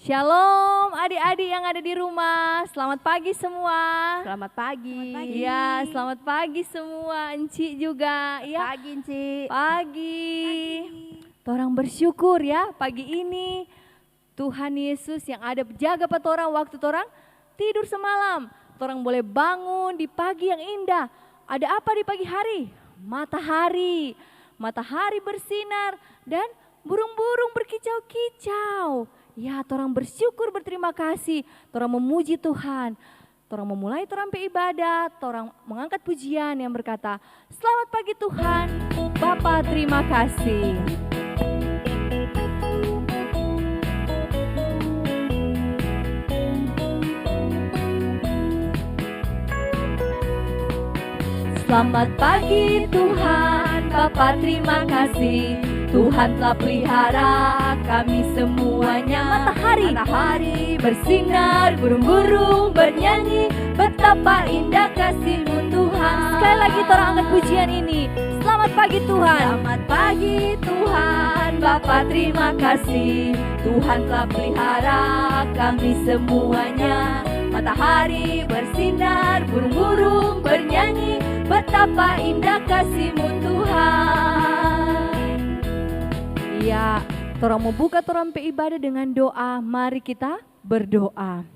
Shalom adik-adik yang ada di rumah, selamat pagi semua. Selamat pagi. Iya, selamat pagi semua, Enci juga. Ya, Pagi, Ci. pagi. Torang bersyukur ya pagi ini Tuhan Yesus yang ada jaga petorang waktu torang tidur semalam. Torang boleh bangun di pagi yang indah. Ada apa di pagi hari? Matahari. Matahari bersinar dan burung-burung berkicau-kicau. Ya, torang bersyukur, berterima kasih. Torang memuji Tuhan. Torang memulai torang ibadat, torang mengangkat pujian yang berkata, "Selamat pagi Tuhan, Bapa terima kasih." Selamat pagi Tuhan, Bapa terima kasih. Tuhan telah pelihara kami semuanya. Matahari bersinar, burung-burung bernyanyi, betapa indah kasih-Mu Tuhan. Sekali lagi torang angkat pujian ini. Selamat pagi Tuhan. Selamat pagi Tuhan, Bapa terima kasih. Tuhan telah pelihara kami semuanya. Matahari bersinar, burung-burung bernyanyi, betapa indah kasih-Mu Tuhan. Ya, torang mau buka torang ibadah dengan doa. Mari kita berdoa.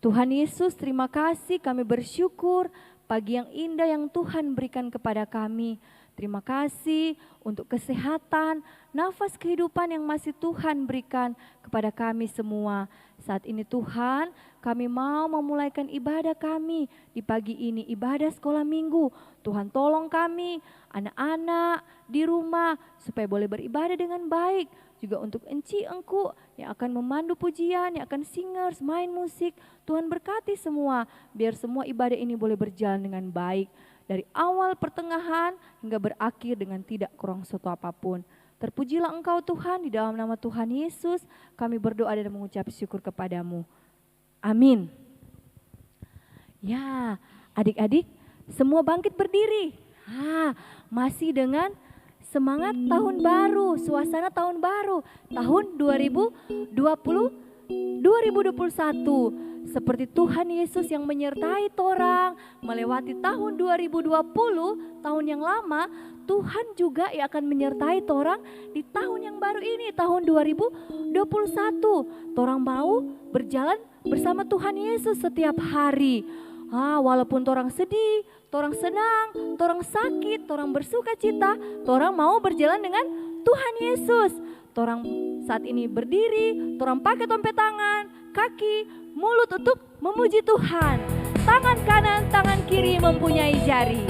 Tuhan Yesus, terima kasih, kami bersyukur pagi yang indah yang Tuhan berikan kepada kami. Terima kasih untuk kesehatan, nafas kehidupan yang masih Tuhan berikan kepada kami semua. Saat ini Tuhan, kami mau memulaikan ibadah kami di pagi ini, ibadah sekolah minggu. Tuhan tolong kami, anak-anak di rumah, supaya boleh beribadah dengan baik. Juga untuk Enci Engku yang akan memandu pujian, yang akan singers, main musik. Tuhan berkati semua, biar semua ibadah ini boleh berjalan dengan baik. Dari awal pertengahan hingga berakhir dengan tidak kurang suatu apapun. Terpujilah Engkau Tuhan, di dalam nama Tuhan Yesus kami berdoa dan mengucap syukur kepadamu. Amin. Ya, adik-adik semua bangkit berdiri. Masih dengan semangat tahun baru, suasana tahun baru, tahun 2021. Seperti Tuhan Yesus yang menyertai torang melewati tahun 2020, tahun yang lama, Tuhan juga yang akan menyertai torang di tahun yang baru ini, tahun 2021. Torang mau berjalan bersama Tuhan Yesus setiap hari. Walaupun torang sedih, torang senang, torang sakit, torang bersuka cita, torang mau berjalan dengan Tuhan Yesus. Torang saat ini berdiri, torang pakai tompet tangan, kaki, mulut untuk memuji Tuhan. Tangan kanan, tangan kiri mempunyai jari.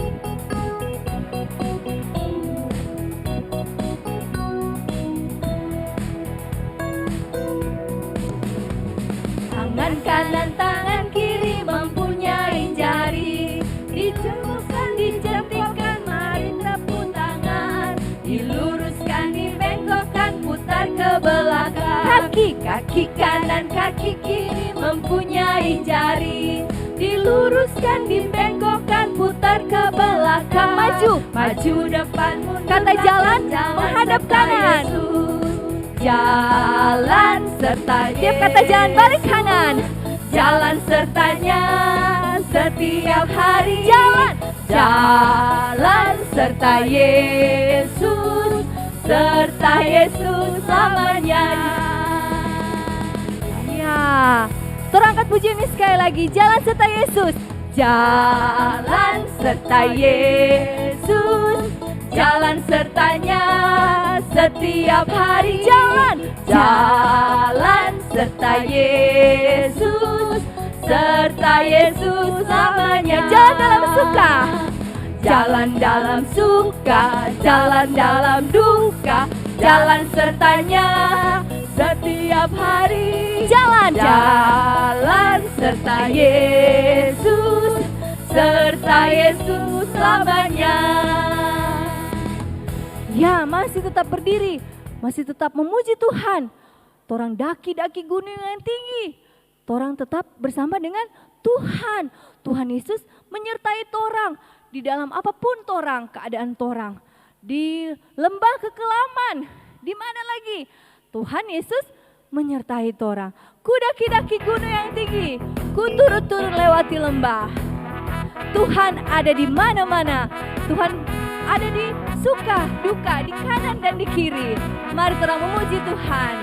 Tangan kanan, tangan kiri mempunyai jari. Dijengukkan, dijentikan, mari tepuk tangan. Diluruskan, dibengkokkan, putar ke belakang. Kaki kanan, kaki kiri mempunyai jari. Diluruskan, dibengkokkan, putar ke belakang. Maju depan, mundur Kata jalan, menghadap kanan. Jalan serta Tiap kata jalan balik kanan. Jalan sertanya setiap hari. Jalan serta Yesus, serta Yesus selamanya. Ya, terangkat pujian ini sekali lagi. Jalan serta Yesus. Jalan serta Yesus, jalan sertanya setiap hari. Jalan serta Yesus, serta Yesus selamanya. Jalan dalam suka, jalan dalam suka, jalan dalam duka, jalan sertanya setiap hari. Jalan serta Yesus, serta Yesus selamanya. Ya, masih tetap berdiri, masih tetap memuji Tuhan. Torang daki-daki gunung yang tinggi, torang tetap bersama dengan Tuhan. Tuhan Yesus menyertai torang di dalam apapun torang, keadaan torang. Di lembah kekelaman, di mana lagi? Tuhan Yesus menyertai torang. Ku daki-daki gunung yang tinggi, ku turun-turun lewati lembah. Tuhan ada di mana-mana. Tuhan ada di suka, duka, di kanan dan di kiri. Mari torang memuji Tuhan.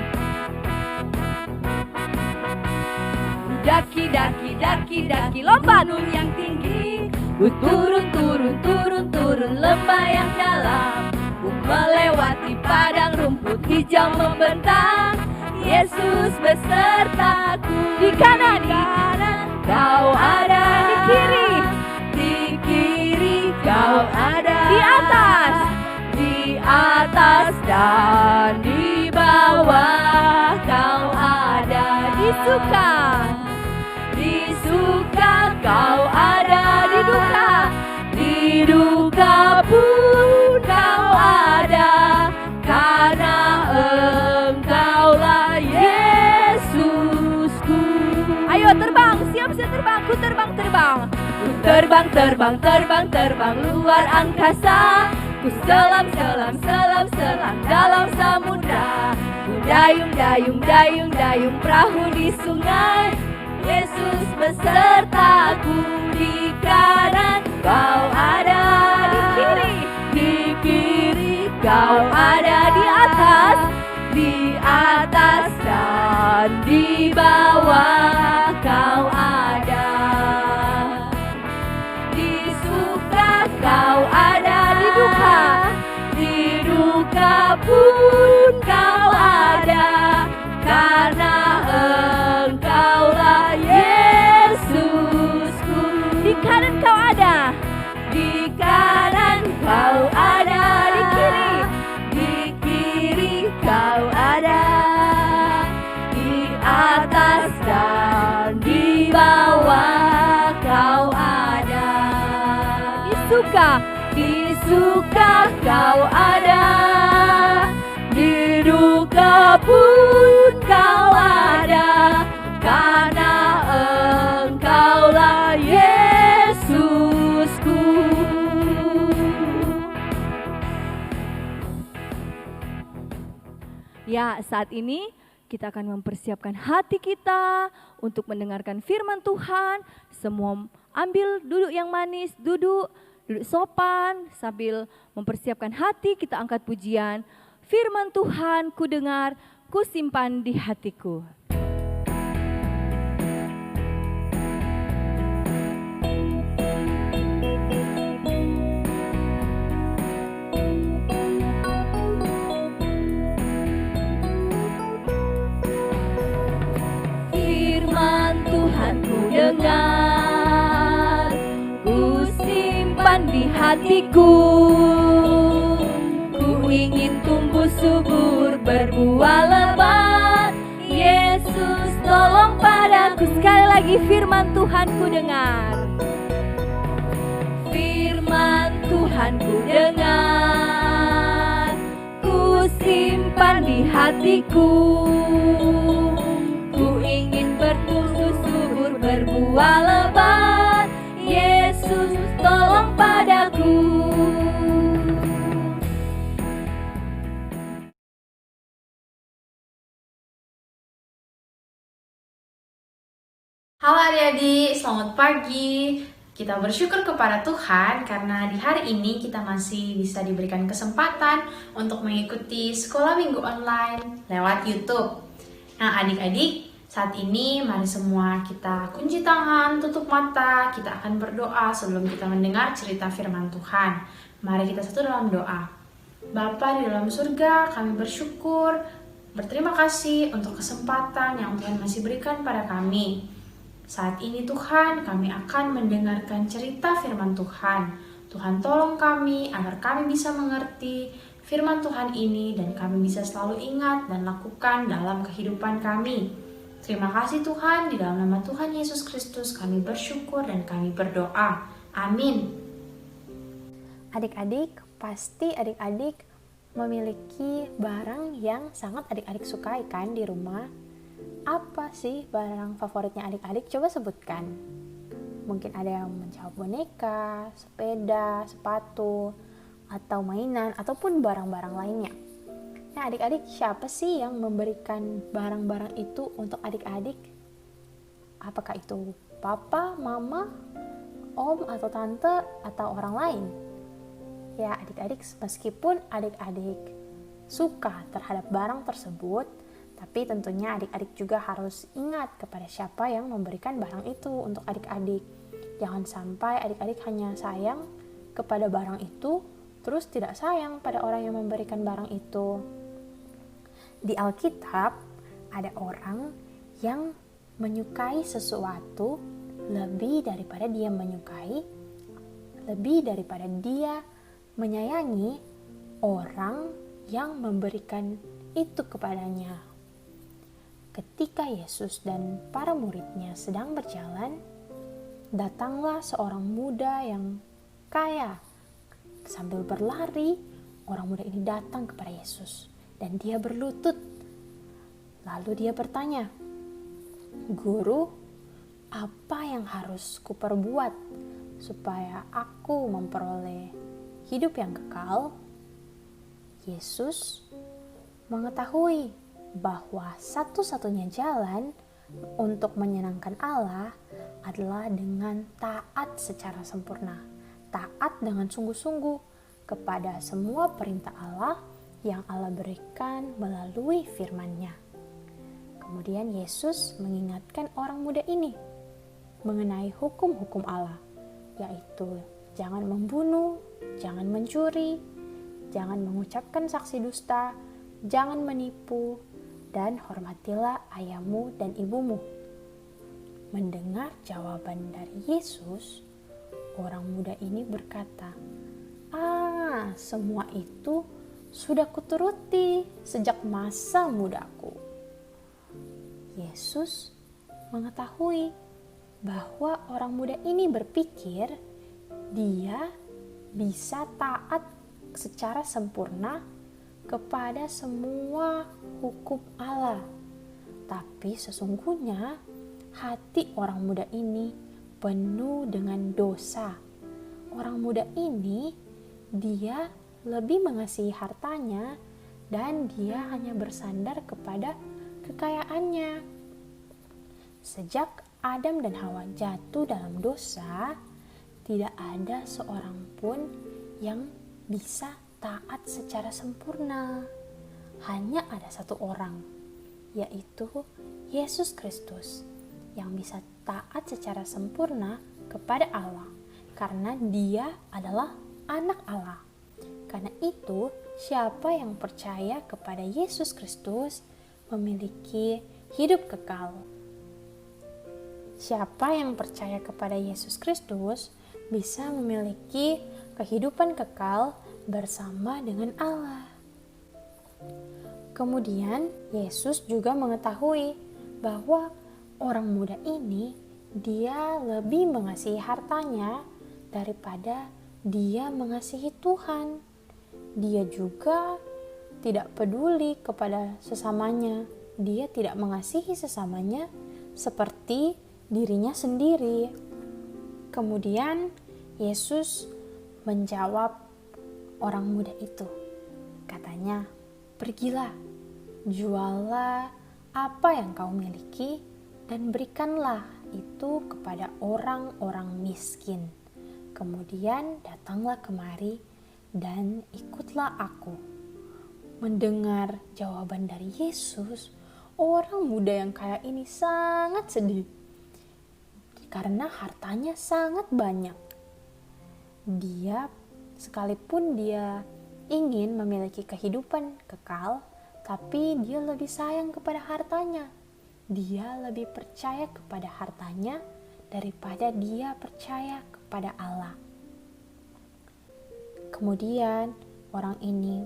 Daki, lompat gunung yang tinggi, ku turun lembah yang dalam. Ku melewati padang rumput hijau membentang. Yesus besertaku. Di kanan Kau ada, di kiri Kau ada, di atas dan di bawah Kau ada. Di suka Kau ada, di duka pun Kau ada, karena Engkaulah Yesusku. Ayo terbang, siap-siap terbang, ku terbang. Ku terbang luar angkasa. Ku selam dalam samudra. Ku dayung perahu di sungai. Yesus besertaku. Di kanan Kau ada, di kiri Kau ada, di atas dan di bawah Kau ada. Di suka Kau ada, di duka pun Kau ada, karena Engkaulah Yesusku. Di kanan Kau ada, di kiri Kau ada, di atas dan di bawah Kau ada. Di suka Kau ada, di duka pun Kau ada, karena Engkaulah Yesusku. Ya, saat ini kita akan mempersiapkan hati kita untuk mendengarkan firman Tuhan. Semua ambil duduk yang manis, duduk sopan sambil mempersiapkan hati. Kita angkat pujian. Firman Tuhan ku dengar, ku simpan di hatiku. Firman Tuhan ku dengar, ku simpan di hatiku. Ku ingin tumbuh subur, berbuah lebat. Yesus tolong padaku. Sekali lagi, firman Tuhan ku dengar. Firman Tuhan ku dengar, ku simpan di hatiku. Ku ingin bertumbuh subur, berbuah lebat. Yesus tolong padaku. Halo adik-adik, selamat pagi. Kita bersyukur kepada Tuhan karena di hari ini kita masih bisa diberikan kesempatan untuk mengikuti sekolah minggu online lewat YouTube. Nah adik-adik, saat ini mari semua kita kunci tangan, tutup mata. Kita akan berdoa sebelum kita mendengar cerita firman Tuhan. Mari kita satu dalam doa. Bapa di dalam surga, kami bersyukur, berterima kasih untuk kesempatan yang Tuhan masih berikan pada kami. Saat ini Tuhan, kami akan mendengarkan cerita firman Tuhan. Tuhan tolong kami agar kami bisa mengerti firman Tuhan ini dan kami bisa selalu ingat dan lakukan dalam kehidupan kami. Terima kasih Tuhan, di dalam nama Tuhan Yesus Kristus kami bersyukur dan kami berdoa. Amin. Adik-adik, pasti adik-adik memiliki barang yang sangat adik-adik sukai kan di rumah. Apa sih barang favoritnya adik-adik? Coba sebutkan. Mungkin ada yang menjawab boneka, sepeda, sepatu, atau mainan, ataupun barang-barang lainnya. Nah, adik-adik, siapa sih yang memberikan barang-barang itu untuk adik-adik? Apakah itu papa, mama, om atau tante atau orang lain? Ya, adik-adik, meskipun adik-adik suka terhadap barang tersebut, tapi tentunya adik-adik juga harus ingat kepada siapa yang memberikan barang itu untuk adik-adik. Jangan sampai adik-adik hanya sayang kepada barang itu, terus tidak sayang pada orang yang memberikan barang itu. Di Alkitab ada orang yang menyukai sesuatu lebih daripada dia menyayangi orang yang memberikan itu kepadanya. Ketika Yesus dan para muridnya sedang berjalan, datanglah seorang muda yang kaya. Sambil berlari, orang muda ini datang kepada Yesus dan dia berlutut. Lalu dia bertanya, "Guru, apa yang harus kuperbuat supaya aku memperoleh hidup yang kekal?" Yesus mengetahui bahwa satu-satunya jalan untuk menyenangkan Allah adalah dengan taat secara sempurna, taat dengan sungguh-sungguh kepada semua perintah Allah yang Allah berikan melalui firman-Nya. Kemudian Yesus mengingatkan orang muda ini mengenai hukum-hukum Allah, yaitu jangan membunuh, jangan mencuri, jangan mengucapkan saksi dusta, jangan menipu, dan hormatilah ayahmu dan ibumu. Mendengar jawaban dari Yesus, orang muda ini berkata, semua itu sudah kuturuti sejak masa mudaku." Yesus mengetahui bahwa orang muda ini berpikir dia bisa taat secara sempurna kepada semua hukum Allah. Tapi sesungguhnya hati orang muda ini penuh dengan dosa. Orang muda ini dia lebih mengasihi hartanya dan dia hanya bersandar kepada kekayaannya. Sejak Adam dan Hawa jatuh dalam dosa, tidak ada seorang pun yang bisa taat secara sempurna. Hanya ada satu orang, yaitu Yesus Kristus, yang bisa taat secara sempurna kepada Allah, karena Dia adalah anak Allah. Karena itu, siapa yang percaya kepada Yesus Kristus memiliki hidup kekal. Siapa yang percaya kepada Yesus Kristus bisa memiliki kehidupan kekal bersama dengan Allah. Kemudian Yesus juga mengetahui bahwa orang muda ini dia lebih mengasihi hartanya daripada dia mengasihi Tuhan. Dia juga tidak peduli kepada sesamanya. Dia tidak mengasihi sesamanya seperti dirinya sendiri. Kemudian Yesus menjawab orang muda itu. Katanya, "Pergilah, juallah apa yang kau miliki dan berikanlah itu kepada orang-orang miskin. Kemudian datanglah kemari dan ikutlah aku." Mendengar jawaban dari Yesus, orang muda yang kaya ini sangat sedih karena hartanya sangat banyak. Dia, sekalipun dia ingin memiliki kehidupan kekal, tapi dia lebih sayang kepada hartanya. Dia lebih percaya kepada hartanya daripada dia percaya kepada Allah. Kemudian orang ini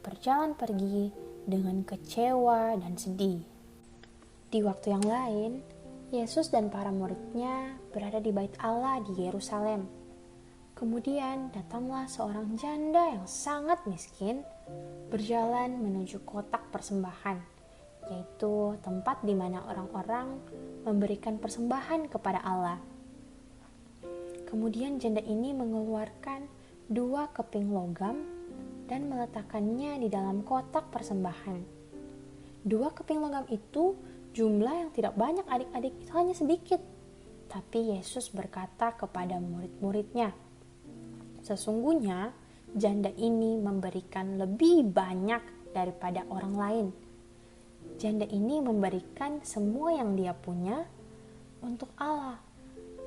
berjalan pergi dengan kecewa dan sedih. Di waktu yang lain, Yesus dan para muridnya berada di bait Allah di Yerusalem. Kemudian datanglah seorang janda yang sangat miskin berjalan menuju kotak persembahan, yaitu tempat di mana orang-orang memberikan persembahan kepada Allah. Kemudian janda ini mengeluarkan 2 keping logam dan meletakkannya di dalam kotak persembahan. 2 keping logam itu jumlah yang tidak banyak adik-adik, itu hanya sedikit. Tapi Yesus berkata kepada murid-muridnya, sesungguhnya janda ini memberikan lebih banyak daripada orang lain. Janda ini memberikan semua yang dia punya untuk Allah,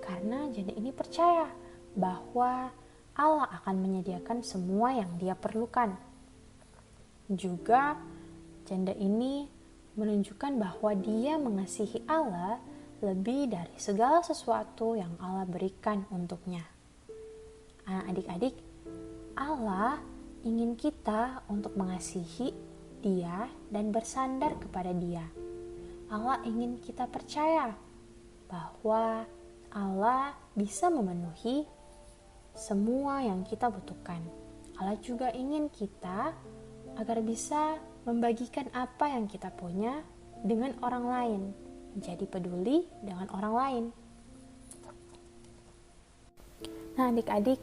karena janda ini percaya bahwa Allah akan menyediakan semua yang dia perlukan. Juga janda ini menunjukkan bahwa dia mengasihi Allah lebih dari segala sesuatu yang Allah berikan untuknya. Adik-adik, Allah ingin kita untuk mengasihi Dia dan bersandar kepada Dia. Allah ingin kita percaya bahwa Allah bisa memenuhi semua yang kita butuhkan. Allah juga ingin kita agar bisa membagikan apa yang kita punya dengan orang lain, menjadi peduli dengan orang lain. Nah, adik-adik,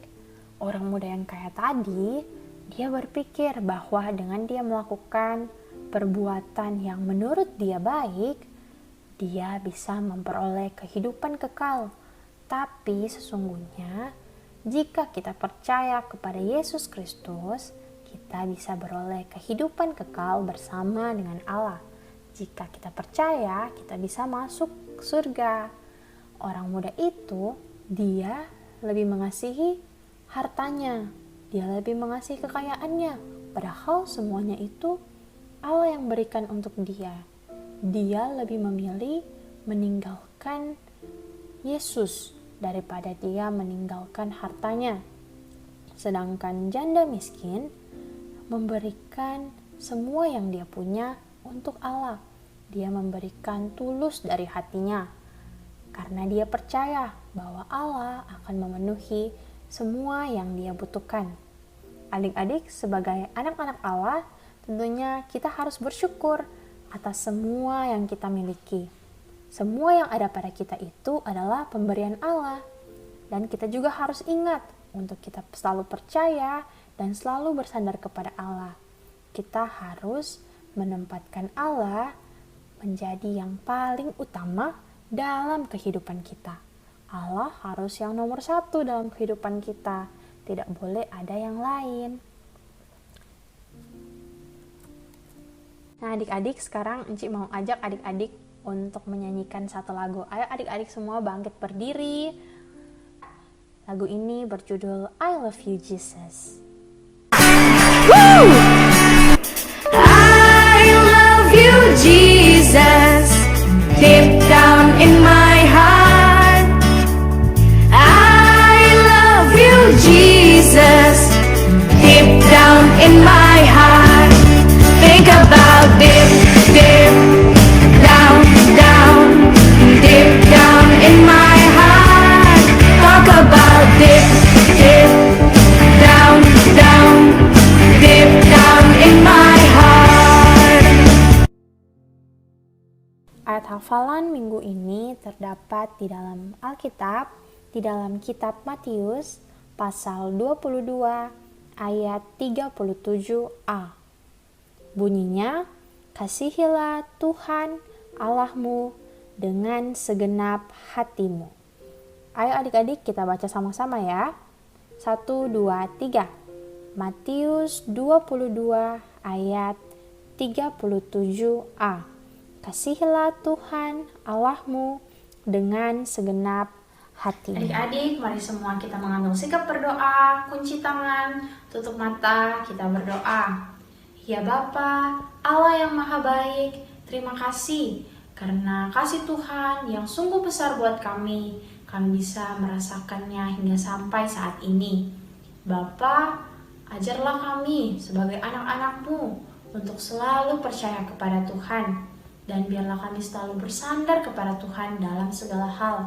orang muda yang kaya tadi, dia berpikir bahwa dengan dia melakukan perbuatan yang menurut dia baik, dia bisa memperoleh kehidupan kekal. Tapi sesungguhnya, jika kita percaya kepada Yesus Kristus, kita bisa beroleh kehidupan kekal bersama dengan Allah. Jika kita percaya, kita bisa masuk surga. Orang muda itu, dia lebih mengasihi hartanya, dia lebih mengasihi kekayaannya, padahal semuanya itu Allah yang berikan untuk dia. Dia lebih memilih meninggalkan Yesus daripada dia meninggalkan hartanya. Sedangkan janda miskin memberikan semua yang dia punya untuk Allah. Dia memberikan tulus dari hatinya, karena dia percaya bahwa Allah akan memenuhi semua yang dia butuhkan. Adik-adik, sebagai anak-anak Allah, tentunya kita harus bersyukur atas semua yang kita miliki. Semua yang ada pada kita itu adalah pemberian Allah. Dan kita juga harus ingat untuk kita selalu percaya dan selalu bersandar kepada Allah. Kita harus menempatkan Allah menjadi yang paling utama dalam kehidupan kita. Allah harus yang nomor 1 dalam kehidupan kita. Tidak boleh ada yang lain. Nah, adik-adik, sekarang Enci mau ajak adik-adik untuk menyanyikan satu lagu. Ayo adik-adik semua bangkit berdiri. Lagu ini berjudul I Love You Jesus. Woo! I love you, Jesus, deep down in my heart. I love you, Jesus, deep down in my heart. Think about deep, deep down, down, deep down in my heart. Talk about deep, deep down, down, deep down in my heart. Ayat hafalan minggu ini terdapat di dalam Alkitab, di dalam kitab Matius pasal 22 ayat 37a. Bunyinya, kasihilah Tuhan Allahmu dengan segenap hatimu. Ayo adik-adik kita baca sama-sama ya. 1, 2, 3. Matius 22 ayat 37a. Kasihilah Tuhan Allahmu dengan segenap hatimu. Adik-adik, mari semua kita mengambil sikap berdoa, kunci tangan, tutup mata, kita berdoa. Ya Bapa, Allah yang Maha Baik, terima kasih karena kasih Tuhan yang sungguh besar buat kami bisa merasakannya hingga sampai saat ini. Bapa, ajarlah kami sebagai anak-anak-Mu untuk selalu percaya kepada Tuhan, dan biarlah kami selalu bersandar kepada Tuhan dalam segala hal.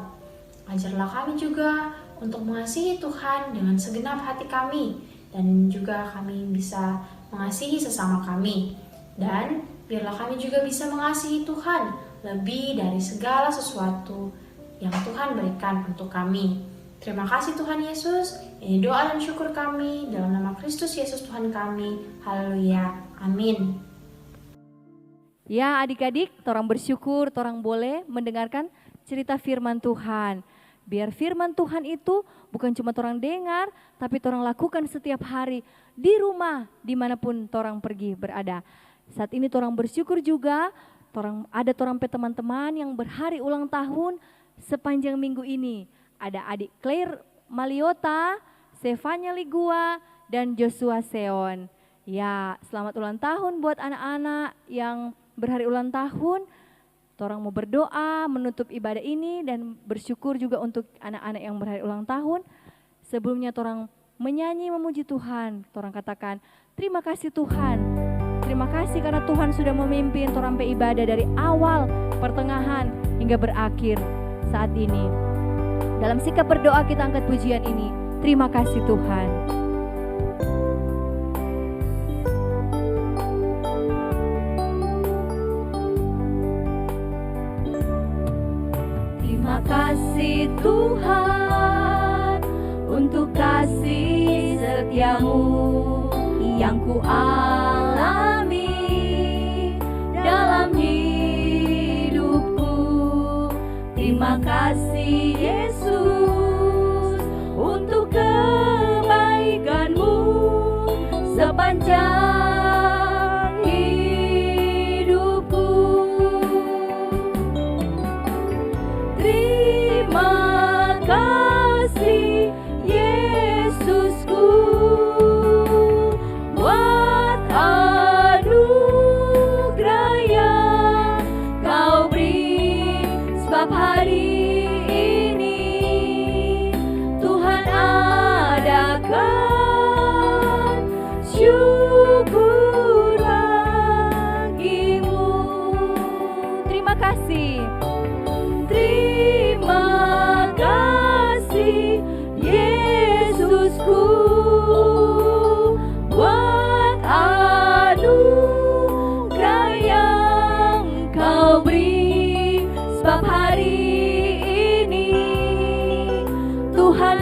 Ajarlah kami juga untuk mengasihi Tuhan dengan segenap hati kami, dan juga kami bisa mengasihi sesama kami. Dan biarlah kami juga bisa mengasihi Tuhan lebih dari segala sesuatu yang Tuhan berikan untuk kami. Terima kasih Tuhan Yesus. Ini doa dan syukur kami dalam nama Kristus Yesus Tuhan kami. Haleluya. Amin. Ya adik-adik, torang bersyukur, torang boleh mendengarkan cerita firman Tuhan. Biar firman Tuhan itu bukan cuma torang dengar, tapi torang lakukan setiap hari di rumah, dimanapun torang pergi berada. Saat ini torang bersyukur juga, ada torang teman-teman yang berhari ulang tahun sepanjang minggu ini. Ada adik Claire Maliota, Stefania Ligua, dan Joshua Seon. Ya, selamat ulang tahun buat anak-anak yang berhari ulang tahun. Torang mau berdoa menutup ibadah ini dan bersyukur juga untuk anak-anak yang berhari ulang tahun. Sebelumnya torang menyanyi memuji Tuhan. Torang katakan, terima kasih Tuhan. Terima kasih karena Tuhan sudah memimpin torang ibadah dari awal, pertengahan, hingga berakhir saat ini. Dalam sikap berdoa kita angkat pujian ini. Terima kasih Tuhan. Terima kasih Tuhan untuk kasih setiamu yang ku alami dalam hidupku. Terima kasih Yesus untuk kebaikan-Mu sepanjang hidupku. Terima kasih Yesusku buat anugerah yang Kau beri, sebab hari ini Tuhan adakan syukur bagimu. Terima kasih. Terima kasih Yesusku buat anugerah yang Kau beri, sebab hari ini Tuhan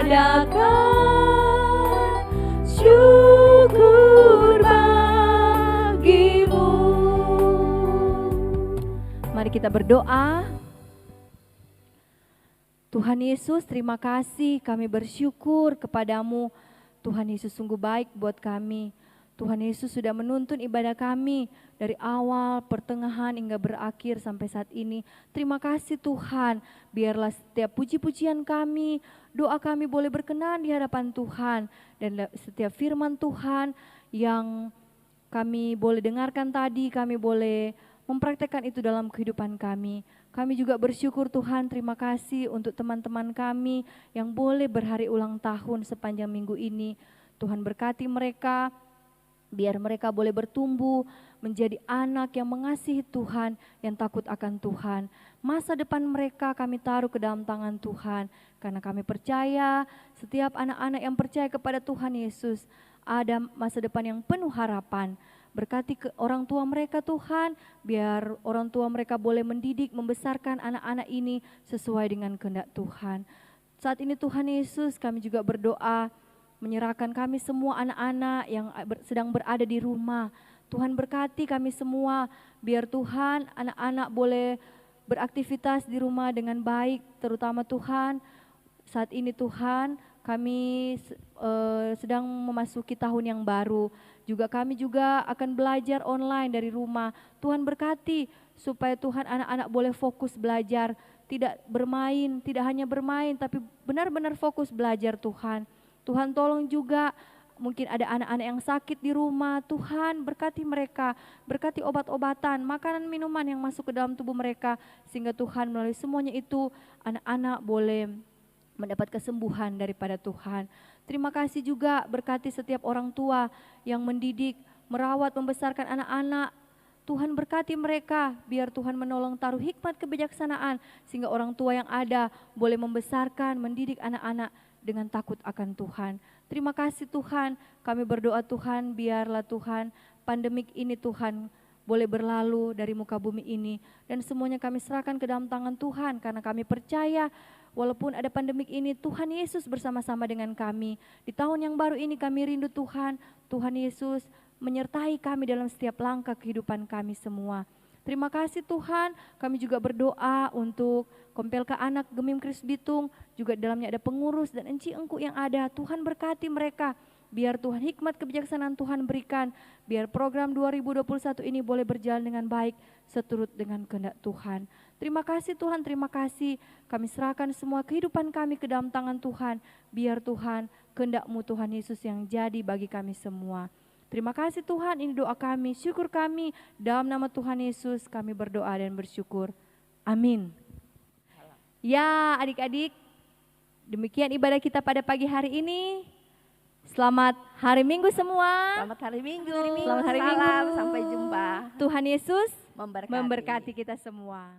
adakan syukur bagimu. Mari kita berdoa. Tuhan Yesus, terima kasih, kami bersyukur kepadamu. Tuhan Yesus sungguh baik buat kami. Tuhan Yesus sudah menuntun ibadah kami dari awal, pertengahan hingga berakhir sampai saat ini. Terima kasih Tuhan, biarlah setiap puji-pujian kami, doa kami boleh berkenan di hadapan Tuhan. Dan setiap firman Tuhan yang kami boleh dengarkan tadi, kami boleh mempraktekkan itu dalam kehidupan kami. Kami juga bersyukur Tuhan, terima kasih untuk teman-teman kami yang boleh berhari ulang tahun sepanjang minggu ini. Tuhan berkati mereka, biar mereka boleh bertumbuh menjadi anak yang mengasihi Tuhan, yang takut akan Tuhan. Masa depan mereka kami taruh ke dalam tangan Tuhan, karena kami percaya setiap anak-anak yang percaya kepada Tuhan Yesus ada masa depan yang penuh harapan. Berkati ke orang tua mereka Tuhan, biar orang tua mereka boleh mendidik, membesarkan anak-anak ini sesuai dengan kehendak Tuhan. Saat ini Tuhan Yesus, kami juga berdoa, menyerahkan kami semua anak-anak yang sedang berada di rumah. Tuhan berkati kami semua, biar Tuhan anak-anak boleh beraktivitas di rumah dengan baik, terutama Tuhan, saat ini Tuhan kami sedang memasuki tahun yang baru. Juga kami juga akan belajar online dari rumah. Tuhan berkati supaya Tuhan anak-anak boleh fokus belajar, tidak bermain, tidak hanya bermain tapi benar-benar fokus belajar Tuhan. Tuhan tolong juga mungkin ada anak-anak yang sakit di rumah, Tuhan berkati mereka, berkati obat-obatan, makanan minuman yang masuk ke dalam tubuh mereka, sehingga Tuhan melalui semuanya itu anak-anak boleh mendapat kesembuhan daripada Tuhan. Terima kasih juga berkati setiap orang tua yang mendidik, merawat, membesarkan anak-anak. Tuhan berkati mereka, biar Tuhan menolong taruh hikmat kebijaksanaan, sehingga orang tua yang ada boleh membesarkan, mendidik anak-anak dengan takut akan Tuhan. Terima kasih Tuhan, kami berdoa Tuhan, biarlah Tuhan pandemik ini Tuhan boleh berlalu dari muka bumi ini. Dan semuanya kami serahkan ke dalam tangan Tuhan, karena kami percaya Walaupun ada pandemik ini, Tuhan Yesus bersama-sama dengan kami. Di tahun yang baru ini kami rindu Tuhan, Tuhan Yesus menyertai kami dalam setiap langkah kehidupan kami semua. Terima kasih Tuhan, kami juga berdoa untuk Kompelka Anak Gemim Kris Bitung, juga dalamnya ada pengurus dan Enci Engku yang ada. Tuhan berkati mereka, biar Tuhan hikmat kebijaksanaan Tuhan berikan, biar program 2021 ini boleh berjalan dengan baik, seturut dengan kehendak Tuhan. Terima kasih Tuhan, terima kasih. Kami serahkan semua kehidupan kami ke dalam tangan Tuhan, biar Tuhan kehendak-Mu Tuhan Yesus yang jadi bagi kami semua. Terima kasih Tuhan, ini doa kami, syukur kami. Dalam nama Tuhan Yesus kami berdoa dan bersyukur. Amin. Ya adik-adik, demikian ibadah kita pada pagi hari ini. Selamat hari Minggu semua. Selamat hari Minggu. Selamat hari Salam, Minggu. sampai jumpa. Tuhan Yesus Memberkati. memberkati kita semua.